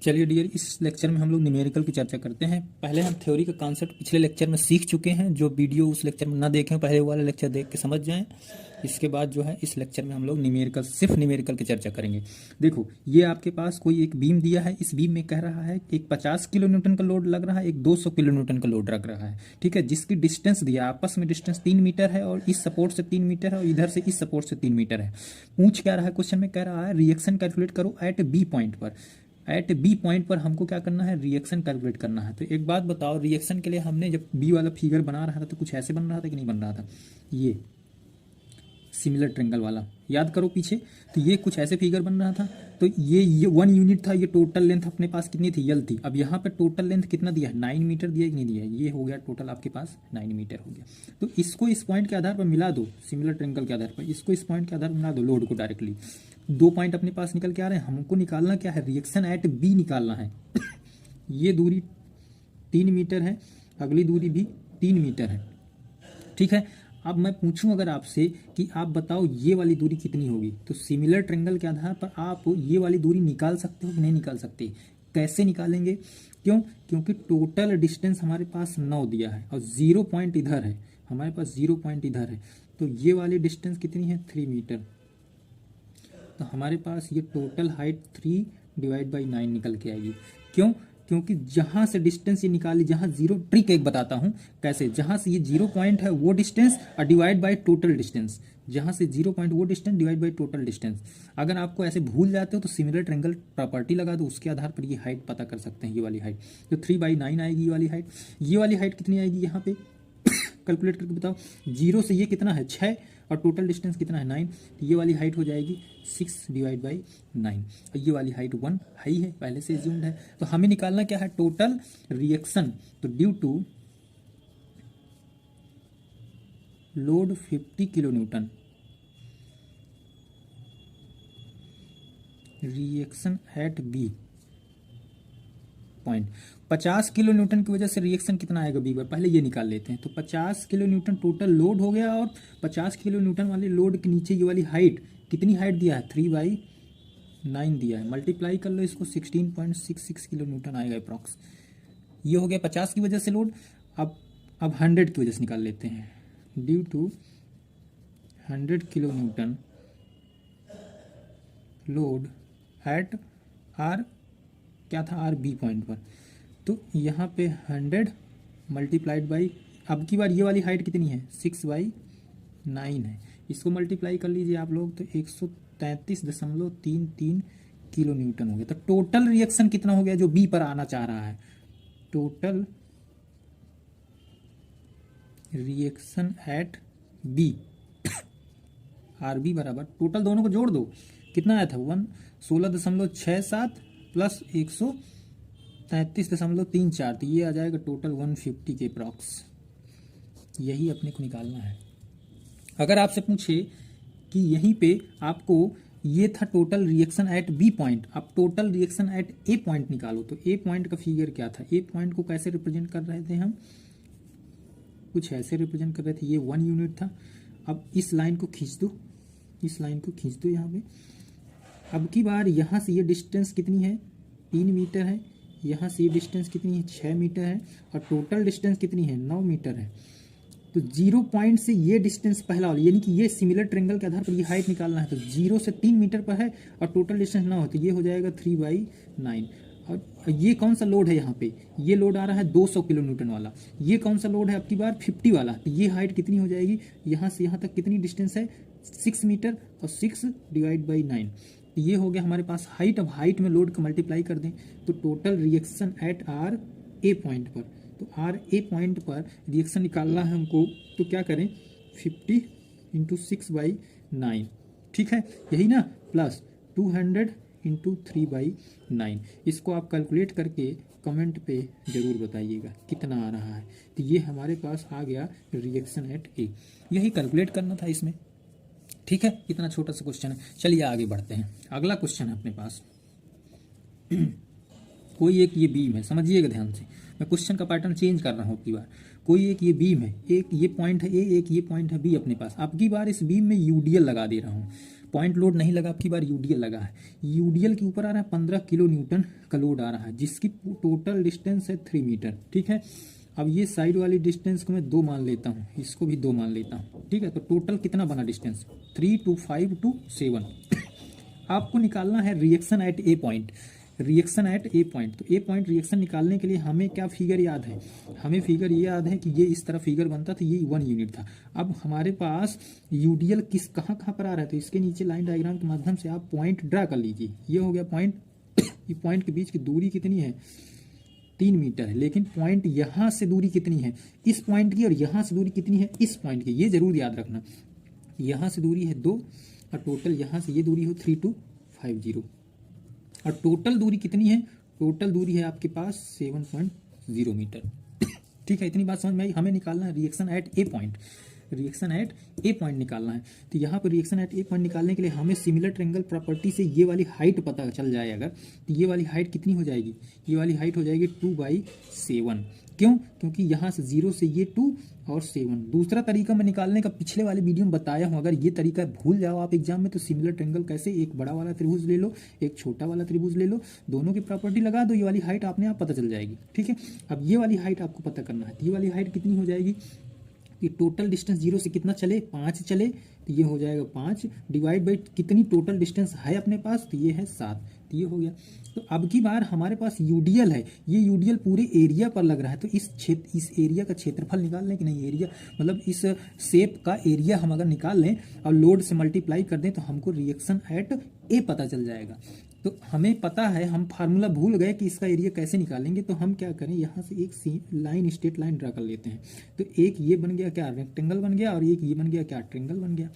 चलिए डियर, इस लेक्चर में हम लोग न्यूमेरिकल की चर्चा करते हैं। पहले हम थ्योरी का कॉन्सेप्ट पिछले लेक्चर में सीख चुके हैं। जो वीडियो उस लेक्चर में ना देखें, पहले वाला लेक्चर देख के समझ जाएं। इसके बाद जो है इस लेक्चर में हम लोग न्यूमेरिकल, सिर्फ न्यूमेरिकल की चर्चा करेंगे। देखो, ये आपके पास कोई एक बीम दिया है। इस बीम में कह रहा है कि एक 50 किलो न्यूटन का लोड लग रहा है, एक 200 किलो न्यूटन का लोड लग रहा है। ठीक है, जिसकी डिस्टेंस दिया, आपस में डिस्टेंस 3 मीटर है, और इस सपोर्ट से 3 मीटर है, और इधर से इस सपोर्ट से 3 मीटर है। पूछ क्या रहा है क्वेश्चन में? कह रहा है रिएक्शन कैलकुलेट करो एट बी पॉइंट पर। एट बी पॉइंट पर हमको क्या करना है? रिएक्शन कैलकुलेट करना है। तो एक बात बताओ, रिएक्शन के लिए हमने जब बी वाला फिगर बना रहा था तो कुछ ऐसे बन रहा था कि नहीं बन रहा था? ये सिमिलर ट्रेंगल वाला याद करो पीछे, तो ये कुछ ऐसे फिगर बन रहा था। तो ये 1 यूनिट था। ये टोटल लेंथ अपने पास कितनी थी? यल थी। अब यहाँ पे टोटल लेंथ कितना दिया है? 9 मीटर दिया कि नहीं दिया है? ये हो गया टोटल आपके पास 9 मीटर हो गया। तो इसको इस पॉइंट के आधार पर मिला दो, सिमिलर ट्रेंगल के आधार पर इसको इस पॉइंट के आधार पर मिला दो, लोड को डायरेक्टली। 2 पॉइंट अपने पास निकल के आ रहे हैं। हमको निकालना क्या है? रिएक्शन एट बी निकालना है। ये दूरी 3 मीटर है, अगली दूरी भी 3 मीटर है। ठीक है, अब मैं पूछूं अगर आपसे कि आप बताओ ये वाली दूरी कितनी होगी, तो सिमिलर ट्रेंगल के आधार पर आप ये वाली दूरी निकाल सकते हो कि नहीं निकाल सकते? कैसे निकालेंगे? क्यों? क्योंकि टोटल डिस्टेंस हमारे पास 9 दिया है और 0 पॉइंट इधर है, हमारे पास 0 पॉइंट इधर है। तो ये वाली डिस्टेंस कितनी है? 3 मीटर। तो हमारे पास ये टोटल हाइट 3 डिवाइड बाई 9 निकल के आएगी। क्यों? क्योंकि जहां से डिस्टेंस ये निकाली, जहां जीरो, ट्रिक एक बताता हूं कैसे। जहां से ये 0 पॉइंट है वो डिस्टेंस और डिवाइड बाय टोटल डिस्टेंस। जहां से 0 पॉइंट वो distance divide by total distance. अगर आपको ऐसे भूल जाते हो तो सिमिलर ट्रेंगल प्रॉपर्टी लगा दो, उसके आधार पर ये हाइट पता कर सकते हैं। ये वाली हाइट तो 3/9 आएगी। ये वाली हाइट, ये वाली हाइट कितनी आएगी यहाँ पे? कैलकुलेट करके बताओ। 0 से ये कितना है? 6, और टोटल डिस्टेंस कितना है? 9। तो ये वाली हाइट हो जाएगी 6 डिवाइड बाई 9, और ये वाली हाइट 1 हाई है, पहले से एज्यूम्ड है। तो हमें निकालना क्या है? Total reaction. तो due to load 50 kilo newton, reaction at B point 50 kilo newton की वजह से रिएक्शन कितना आएगा बी पर? पहले ये निकाल लेते हैं। तो 50 किलो न्यूटन टोटल लोड हो गया, और 50 किलो न्यूटन वाले लोड के नीचे ये वाली हाइट, कितनी हाइट दिया है? 3/9 दिया है। मल्टीप्लाई कर लो इसको, 16.66 किलो न्यूटन आएगा अप्रॉक्स। ये हो गया 50 की वजह से लोड। अब 100 की वजह से निकाल लेते हैं। Due to 100 kilo newton load at R, क्या था? आर बी पॉइंट पर। तो यहाँ पे 100 मल्टीप्लाइड बाई, अब की बार ये वाली हाइट कितनी है? 6/9 है। इसको मल्टीप्लाई कर लीजिए आप लोग, तो 133.33 किलो न्यूटन हो गया। तो टोटल रिएक्शन कितना हो गया जो बी पर आना चाह रहा है? Total reaction at B R B बराबर, टोटल दोनों को जोड़ दो, कितना आया था? 16.67 प्लस 133.34, तो ये आ जाएगा टोटल 150 के अप्रॉक्स। यही अपने को निकालना है। अगर आपसे पूछे कि यहीं पे आपको ये था total reaction at B point, अब total reaction at A point निकालो, तो ए पॉइंट का फिगर क्या था? ए पॉइंट को कैसे रिप्रेजेंट कर रहे थे हम? कुछ ऐसे रिप्रेजेंट कर रहे थे। ये 1 यूनिट था। अब इस लाइन को खींच दो, इस लाइन को खींच दो यहाँ पे। अब की बार यहाँ से ये डिस्टेंस कितनी है? 3 मीटर है। यहाँ से ये डिस्टेंस कितनी है? 6 मीटर है। और टोटल डिस्टेंस कितनी है? 9 मीटर है। तो 0 पॉइंट से ये डिस्टेंस पहला वाला, यानी कि ये सिमिलर ट्रेंगल के आधार पर ये हाइट निकालना है। तो 0 से 3 मीटर पर है और टोटल डिस्टेंस 9 है, तो ये हो जाएगा 3/9। और ये कौन सा लोड है यहाँ पे? ये लोड आ रहा है 200 किलो न्यूटन वाला। ये कौन सा लोड है? अब की बार 50 वाला। तो ये हाइट कितनी हो जाएगी? यहाँ से यहाँ तक कितनी डिस्टेंस है? 6 मीटर, और 6 डिवाइड बाई 9, तो ये हो गया हमारे पास हाइट। अब हाइट में लोड का मल्टीप्लाई कर दें, तो total reaction at R A point पर, तो आर ए पॉइंट पर रिएक्शन निकालना है हमको। तो क्या करें? 50 × 6/9, ठीक है, यही ना, प्लस 200 × 3/9। इसको आप कैलकुलेट करके कमेंट पे जरूर बताइएगा कितना आ रहा है। तो ये हमारे पास आ गया रिएक्शन एट ए। यही कैलकुलेट करना था इसमें। ठीक है, इतना छोटा सा क्वेश्चन है। चलिए आगे बढ़ते हैं। अगला क्वेश्चन है अपने पास। कोई एक ये बीम है, समझिएगा ध्यान से, मैं क्वेश्चन का पैटर्न चेंज कर रहा हूँ अब की बार। कोई एक ये बीम है, एक ये पॉइंट है ए, एक ये पॉइंट है बी अपने पास। अब की बार इस बीम में यूडीएल लगा दे रहा हूँ। पॉइंट लोड नहीं लगा, आपकी बार यूडीएल लगा है। यूडीएल के ऊपर आ रहा है 15 किलो न्यूटन का लोड आ रहा है, जिसकी टोटल डिस्टेंस है 3 मीटर। ठीक है, अब ये साइड वाली डिस्टेंस को मैं 2 मान लेता हूँ, इसको भी 2 मान लेता हूँ। ठीक है, तो टोटल कितना बना डिस्टेंस 3 to 5 to 7। आपको निकालना है reaction at A point, reaction at A point. तो ए पॉइंट रिएक्शन निकालने के लिए हमें क्या फिगर याद है, हमें फिगर ये याद है कि ये इस तरह फिगर बनता था, ये 1 यूनिट था। अब हमारे पास यूडीएल किस कहाँ कहाँ पर आ रहा है, तो इसके नीचे लाइन डायग्राम के माध्यम से आप पॉइंट ड्रा कर लीजिए। ये हो गया पॉइंट, ये पॉइंट के बीच की दूरी कितनी है 3 मीटर है, लेकिन पॉइंट यहाँ से दूरी कितनी है इस पॉइंट की, और यहाँ से दूरी कितनी है इस पॉइंट की, ये जरूर याद रखना। यहाँ से दूरी है 2 और टोटल यहाँ से ये दूरी हो 3250, और टोटल दूरी कितनी है, टोटल दूरी है आपके पास 7.0 मीटर। ठीक है, इतनी बात समझ में आई। हमें निकालना है reaction at A point, reaction at A point निकालना है। तो यहाँ पर रिएक्शन एट ए पॉइंट निकालने के लिए हमें सिमिलर ट्रायंगल प्रॉपर्टी से ये वाली हाइट पता चल जाए अगर, तो ये वाली हाइट कितनी हो जाएगी, ये वाली हाइट हो जाएगी 2/7। क्यों, क्योंकि यहाँ से 0 से ये 2 और 7। दूसरा तरीका मैं निकालने का पिछले वाले वीडियो में बताया हूँ, अगर ये तरीका भूल जाओ आप एग्जाम में, तो सिमिलर ट्रायंगल कैसे, एक बड़ा वाला त्रिभुज ले लो, एक छोटा वाला त्रिभुज ले लो, दोनों की प्रॉपर्टी लगा दो, ये वाली हाइट आपने आप पता चल जाएगी। ठीक है, अब ये वाली हाइट आपको पता करना है, ये वाली हाइट कितनी हो जाएगी, कि टोटल डिस्टेंस 0 से कितना चले 5 चले, तो ये हो जाएगा 5 डिवाइड बाई कितनी टोटल डिस्टेंस है अपने पास, तो ये है 7, तो ये हो गया। तो अब की बार हमारे पास यूडीएल है, ये यूडीएल पूरे एरिया पर लग रहा है, तो इस एरिया का क्षेत्रफल निकाल लें कि नहीं, एरिया मतलब इस शेप का एरिया हम अगर निकाल लें और लोड से मल्टीप्लाई कर दें तो हमको रिएक्शन एट ए पता चल जाएगा। तो हमें पता है, हम फार्मूला भूल गए कि इसका एरिया कैसे निकालेंगे, तो हम क्या करें, यहाँ से एक लाइन स्ट्रेट लाइन ड्रा कर लेते हैं। तो एक ये बन गया क्या रेक्टेंगल बन गया, और एक ये बन गया क्या ट्रायंगल बन गया।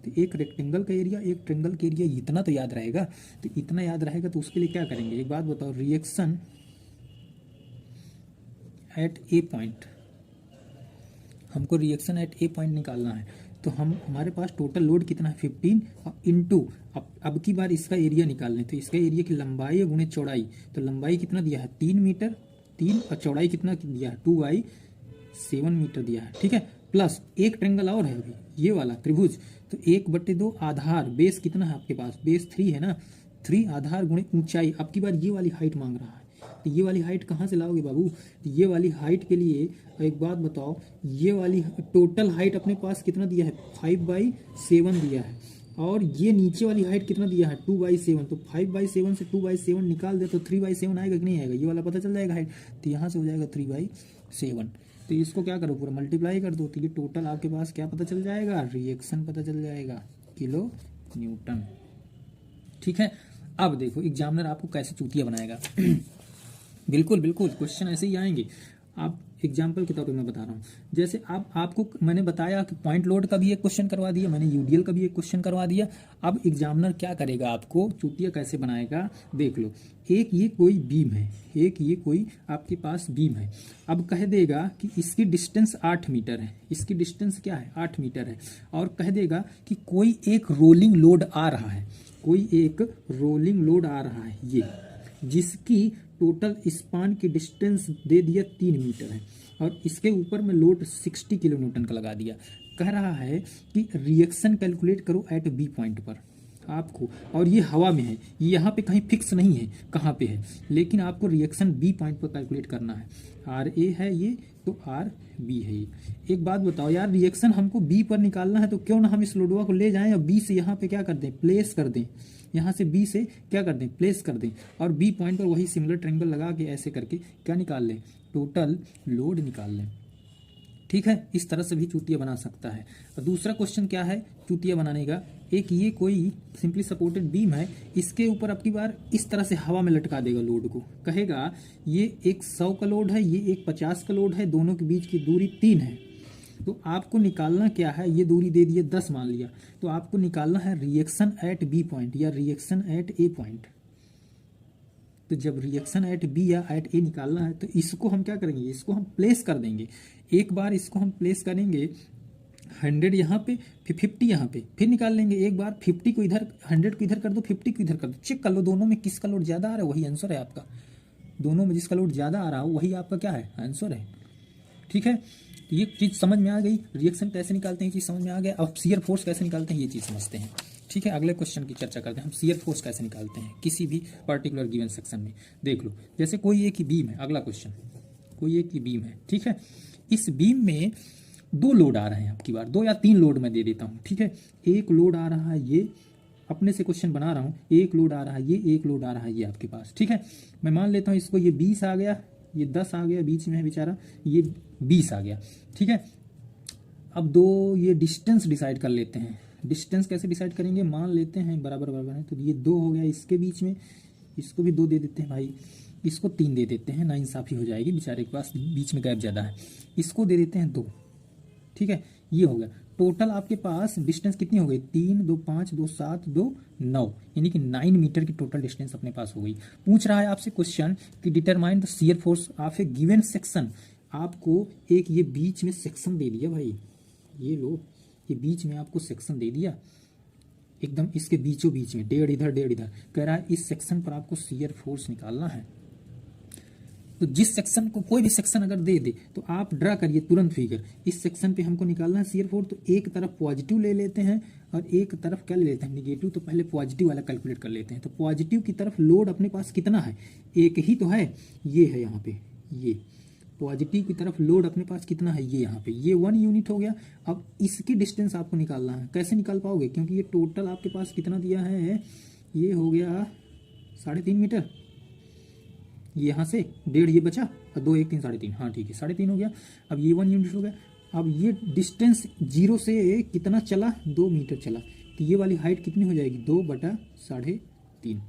तो एक रेक्टेंगल का एरिया एक ट्रायंगल का एरिया, इतना तो याद रहेगा। तो इतना याद रहेगा तो उसके लिए क्या करेंगे, एक बात बताओ, रिएक्शन एट ए पॉइंट, हमको रिएक्शन एट ए पॉइंट निकालना है। तो हमारे पास टोटल लोड कितना है 15 इंटू, अब की बार इसका एरिया निकाल लें, तो इसका एरिया की लंबाई गुणे चौड़ाई, तो लंबाई कितना दिया है 3 मीटर 3, और चौड़ाई कितना दिया है 2/7 मीटर दिया है। ठीक है, प्लस एक ट्रायंगल और है अभी ये वाला त्रिभुज, तो 1/2 आधार, बेस कितना है आपके पास, बेस 3 है ना, 3 आधार गुणे ऊंचाई। अब की बार ये वाली हाइट मांग रहा है, तो ये वाली हाइट कहाँ से लाओगे बाबू, तो ये वाली हाइट के लिए एक बात बताओ, ये वाली टोटल हाइट अपने पास कितना दिया है 5/7 दिया है, और ये नीचे वाली हाइट कितना दिया है 2/7, तो 5/7 से 2/7 निकाल दे तो 3/7 आएगा कि नहीं आएगा, ये वाला पता चल जाएगा हाइट, तो यहाँ से हो जाएगा 3/7। तो इसको क्या करो पूरा मल्टीप्लाई कर दो, तो ये टोटल आपके पास क्या पता चल जाएगा, रिएक्शन पता चल जाएगा किलो न्यूटन। ठीक है, अब देखो एग्जामिनर आपको कैसे चूतिया बनाएगा। बिल्कुल बिल्कुल क्वेश्चन ऐसे ही आएंगे। आप एग्जाम्पल के तौर पे मैं बता रहा हूँ, जैसे आपको मैंने बताया कि पॉइंट लोड का भी एक क्वेश्चन करवा दिया, मैंने यूडीएल का भी एक क्वेश्चन करवा दिया। अब एग्जामिनर क्या करेगा, आपको चूतिया कैसे बनाएगा देख लो। एक ये कोई बीम है, एक ये कोई आपके पास बीम है। अब कह देगा कि इसकी डिस्टेंस 8 मीटर है, इसकी डिस्टेंस क्या है 8 मीटर है, और कह देगा कि कोई एक रोलिंग लोड आ रहा है, कोई एक रोलिंग लोड आ रहा है ये, जिसकी टोटल स्पान की डिस्टेंस दे दिया 3 मीटर है, और इसके ऊपर में लोड 60 किलो न्यूटन का लगा दिया। कह रहा है कि रिएक्शन कैलकुलेट करो एट बी पॉइंट पर आपको, और ये हवा में है, ये यहाँ पे कहीं फिक्स नहीं है कहाँ पे है, लेकिन आपको रिएक्शन बी पॉइंट पर कैलकुलेट करना है। आर ए है ये, तो आर बी है ये। एक बात बताओ यार, रिएक्शन हमको बी पर निकालना है, तो क्यों ना हम इस लोडवा को ले जाएं और बी से यहाँ पे क्या कर दें, प्लेस कर दें, यहाँ से बी से क्या कर दें, प्लेस कर दें, और बी पॉइंट पर वही सिमिलर ट्रायंगल लगा के ऐसे करके क्या निकाल लें, टोटल लोड निकाल लें। ठीक है, इस तरह से भी चूतिया बना सकता है। और दूसरा क्वेश्चन क्या है चूतिया बनाने का, एक ये कोई सिंपली सपोर्टेड बीम है, इसके ऊपर अब की बार इस तरह से हवा में लटका देगा लोड को, कहेगा ये एक 100 का लोड है, ये एक 50 का लोड है, दोनों के बीच की दूरी 3 है। तो आपको निकालना क्या है, ये दूरी दे दिए 10 मान लिया, तो आपको निकालना है रिएक्शन एट बी पॉइंट या रिएक्शन एट ए पॉइंट। तो जब रिएक्शन एट बी या एट ए निकालना है, तो इसको हम क्या करेंगे, इसको हम प्लेस कर देंगे। एक बार इसको हम प्लेस करेंगे 100 यहाँ पे, फिर 50 यहाँ पे, फिर निकाल लेंगे। एक बार 50 को इधर, 100 को इधर कर दो, 50 को इधर कर दो, चेक कर लो दोनों में किसका लोड ज़्यादा आ रहा है, वही आंसर है आपका। दोनों में जिसका लोड ज़्यादा आ रहा हो वही आपका क्या है, आंसर है। ठीक है, ये चीज़ समझ में आ गई, रिएक्शन कैसे निकालते हैं ये चीज़ समझ में आ गया। अब शियर फोर्स कैसे निकालते हैं ये चीज़ समझते हैं। ठीक है, अगले क्वेश्चन की चर्चा करते हैं। हम शियर फोर्स कैसे निकालते हैं किसी भी पर्टिकुलर गिवन सेक्शन में। देख लो, जैसे कोई एक ही बीम है, अगला क्वेश्चन, कोई एक ही बीम है, ठीक है, इस बीम में दो लोड आ रहे हैं, आपकी बार 2 या 3 लोड मैं दे देता हूँ, ठीक है। एक लोड आ रहा है ये, अपने से क्वेश्चन बना रहा हूँ, एक लोड आ रहा है ये, एक लोड आ रहा है ये आपके पास, ठीक है। मैं मान लेता हूँ इसको, ये 20 आ गया, ये 10 आ गया, बीच में है बेचारा, ये 20 आ गया, ठीक है। अब दो ये डिस्टेंस डिसाइड कर लेते हैं। डिस्टेंस कैसे डिसाइड करेंगे, मान लेते हैं बराबर बराबर है, तो ये 2 हो गया, इसके बीच में इसको भी 2 दे देते हैं भाई, इसको 3 दे देते हैं, नाइंसाफी हो जाएगी, बेचारे के पास बीच में गैप ज़्यादा है, इसको दे देते हैं 2, ठीक है। ये हो गया, टोटल आपके पास डिस्टेंस कितनी हो गई, 3 2 5 2 7 2 9, यानी कि 9 मीटर की टोटल डिस्टेंस अपने पास हो गई। पूछ रहा है आपसे क्वेश्चन कि determine the shear force of A given section. आपको एक ये बीच में सेक्शन दे दिया भाई, ये लो, ये बीच में आपको सेक्शन दे दिया, एकदम इसके बीचों बीच में, 1.5 इधर 1.5 इधर, कह रहा है इस सेक्शन पर आपको शियर फोर्स निकालना है। तो जिस सेक्शन को, कोई भी सेक्शन अगर दे दे तो आप ड्रा करिए तुरंत फिगर, इस सेक्शन पे हमको निकालना है शियर फोर्स। तो एक तरफ पॉजिटिव ले लेते हैं और एक तरफ क्या ले लेते हैं, निगेटिव। तो पहले पॉजिटिव वाला कैलकुलेट कर लेते हैं। तो पॉजिटिव की तरफ लोड अपने पास कितना है, एक ही तो है, ये है यहाँ पे, ये पॉजिटिव की तरफ लोड अपने पास कितना है, ये यहाँ पे, ये 1 यूनिट हो गया। अब इसकी डिस्टेंस आपको निकालना है, कैसे निकाल पाओगे, क्योंकि ये टोटल आपके पास कितना दिया है, ये हो गया 3.5 मीटर, यहाँ से 1.5 ये बचा और 2 1 3 3.5, हाँ ठीक है 3.5 हो गया। अब ये 1 यूनिट हो गया। अब ये डिस्टेंस 0 से कितना चला, 2 मीटर चला, तो ये वाली हाइट कितनी हो जाएगी, 2/3.5,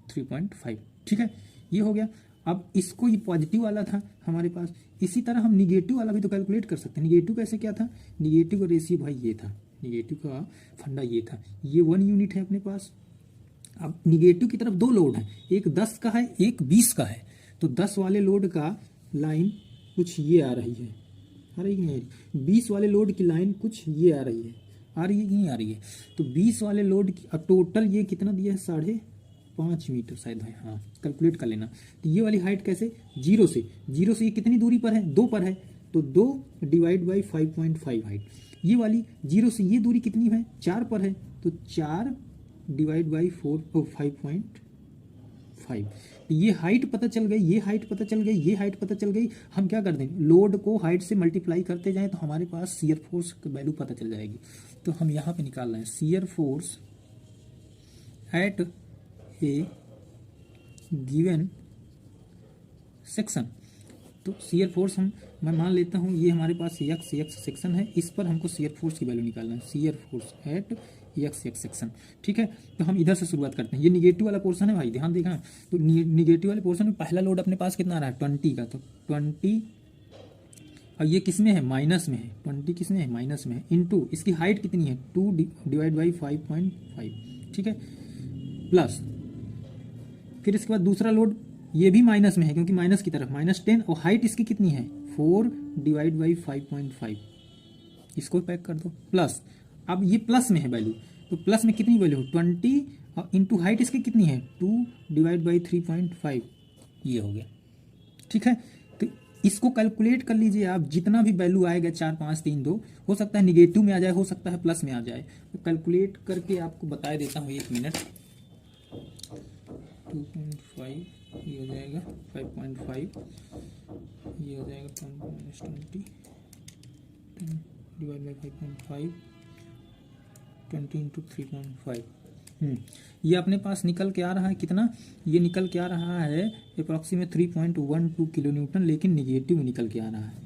3.5, ठीक है, ये हो गया। अब इसको, ये पॉजिटिव वाला था हमारे पास, इसी तरह हम निगेटिव वाला भी तो कैलकुलेट कर सकते हैं। निगेटिव कैसे, क्या था, निगेटिव का रेशियो भाई ये था, निगेटिव का फंडा ये था, ये 1 यूनिट है अपने पास। अब निगेटिव की तरफ 2 लोड है, एक 10 का है, एक 20 का है। तो 10 वाले लोड का लाइन कुछ ये आ रही है, आ रही नहीं आ रही, 20 वाले लोड की लाइन कुछ ये आ रही है, आ रही है कि नहीं आ रही है। तो 20 वाले लोड की टोटल ये कितना दिया है, 5.5 मीटर शायद है, हाँ कैलकुलेट कर लेना। तो ये वाली हाइट कैसे, 0 से ये कितनी दूरी पर है, 2 पर है, तो 2 डिवाइड बाई 5.5 हाइट। ये वाली 0 से ये दूरी कितनी है, 4 पर है, तो 4 डिवाइड बाई 5.5। ये हाइट पता चल गई, ये हाइट पता चल गई, ये हाइट पता चल गई। हम क्या कर देंगे, लोड को हाइट से मल्टीप्लाई करते जाएं तो हमारे पास शियर फोर्स की वैल्यू पता चल जाएगी। तो हम यहाँ पे निकाल रहे हैं shear force at A given section. तो शियर फोर्स मैं मान लेता हूँ ये हमारे पास x सेक्शन है, इस पर हमको शियर फोर्स की वैल्यू निकालना है, shear force at x section, ठीक है। तो हम इधर से शुरुआत करते हैं, ये निगेटिव वाला पोर्शन है भाई, ध्यान देखना। तो निगेटिव वाले पोर्शन में पहला लोड अपने पास कितना आ रहा है, 20 का, तो 20, और ये किस में है, माइनस में है, 20 किस में है, माइनस में है, इनटू इसकी हाइट कितनी है, 2 डिवाइड बाई 5.5, ठीक है, प्लस फिर इसके बाद दूसरा लोड ये भी माइनस में है, क्योंकि माइनस की तरफ -10, और हाइट इसकी कितनी है, 4 डिवाइड बाई 5.5, इसको पैक कर दो, प्लस अब ये प्लस में है वैल्यू, तो प्लस में कितनी वैल्यू, 20, और इंटू हाइट इसकी कितनी है, 2 डिवाइड बाई 3.5, ये हो गया, ठीक है। तो इसको कैलकुलेट कर लीजिए आप, जितना भी वैल्यू आएगा 4 5 3 2, हो सकता है निगेटिव में आ जाए, हो सकता है प्लस में आ जाए, तो कैलकुलेट करके आपको बता देता हूँ, 1 मिनट। 2.5 ये हो जाएगा, 5.5 ये हो जाएगा, 10 डिवाइड बाई 5.5, 20 इंटू 3.5। ये अपने पास निकल के आ रहा है कितना, ये निकल के आ रहा है अप्रॉक्सीमेट 3.12 किलो न्यूटन, लेकिन निगेटिव निकल के आ रहा है।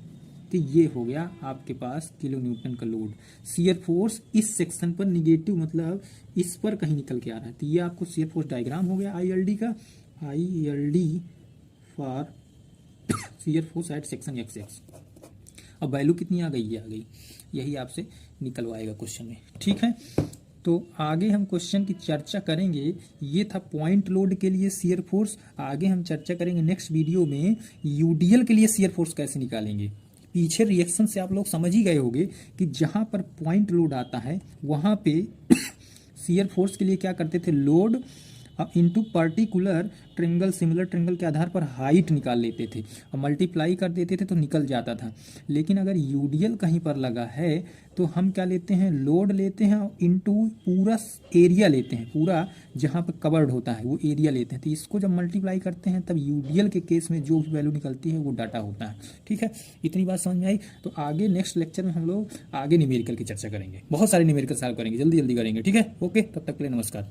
तो ये हो गया आपके पास किलो न्यूटन का लोड। शियर फोर्स इस सेक्शन पर निगेटिव, मतलब इस पर कहीं निकल के आ रहा है। तो ये आपको शियर फोर्स डायग्राम हो गया ILD का, ILD for shear force at section XX। अब वैल्यू कितनी आ गई, ये आ गई, यही आपसे निकलवाएगा क्वेश्चन में, ठीक है। तो आगे हम क्वेश्चन की चर्चा करेंगे। ये था पॉइंट लोड के लिए शियर फोर्स। आगे हम चर्चा करेंगे नेक्स्ट वीडियो में UDL के लिए शियर फोर्स कैसे निकालेंगे। पीछे रिएक्शन से आप लोग समझ ही गए होंगे कि जहां पर पॉइंट लोड आता है वहां पे शियर फोर्स के लिए क्या करते थे, लोड अब into particular triangle similar triangle के आधार पर हाइट निकाल लेते थे और मल्टीप्लाई कर देते थे तो निकल जाता था। लेकिन अगर यूडीएल कहीं पर लगा है तो हम क्या लेते हैं, लोड लेते हैं और इनटू पूरा एरिया लेते हैं, पूरा जहाँ पर कवर्ड होता है वो एरिया लेते हैं। तो इसको जब मल्टीप्लाई करते हैं तब यूडीएल के केस में जो वैल्यू निकलती है वो डाटा होता है। ठीक है, इतनी बात समझ में आई। तो आगे नेक्स्ट लेक्चर में हम लोग आगे न्यूमेरिकल की चर्चा करेंगे, बहुत सारे न्यूमेरिकल सॉल्व करेंगे, जल्दी जल्दी करेंगे। ठीक है, ओके, तब तक के लिए नमस्कार।